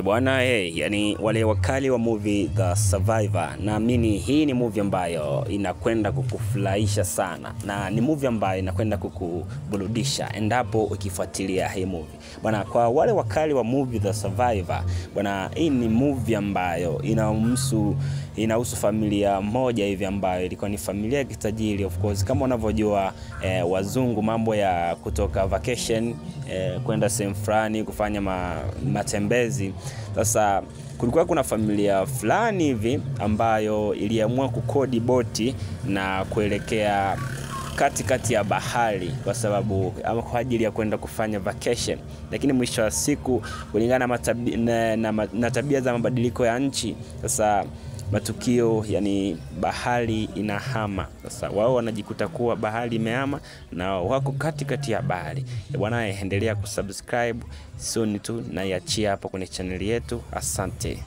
Bwana yani wale wakali wa movie The Survivor, naamini hii ni movie ambayo inakwenda kukufurahisha sana, na ni movie ambayo inakwenda kukuburudisha endapo ukifuatilia hii movie. Bwana, kwa wale wakali wa movie The Survivor, bwana, hii ni movie ambayo inahusu familia moja hivi ambayo ilikuwa ni familia ya kitajiri. Of course, kama unavyojua wazungu mambo ya kutoka vacation kwenda sehemu fulani kufanya matembezi. Sasa kulikuwa kuna familia fulani hivi ambayo iliamua kukodi boti na kuelekea katikati ya bahari kwa ajili ya kwenda kufanya vacation. Lakini mwisho wa siku, kulingana na tabia za mabadiliko ya nchi, sasa matukio yani bahari inahama. Sasa wao wanajikuta kuwa bahari imehama na wako katikati ya bahari. Bwana, endelea kusubscribe soon tu na iachia hapo kwenye channel yetu. Asante.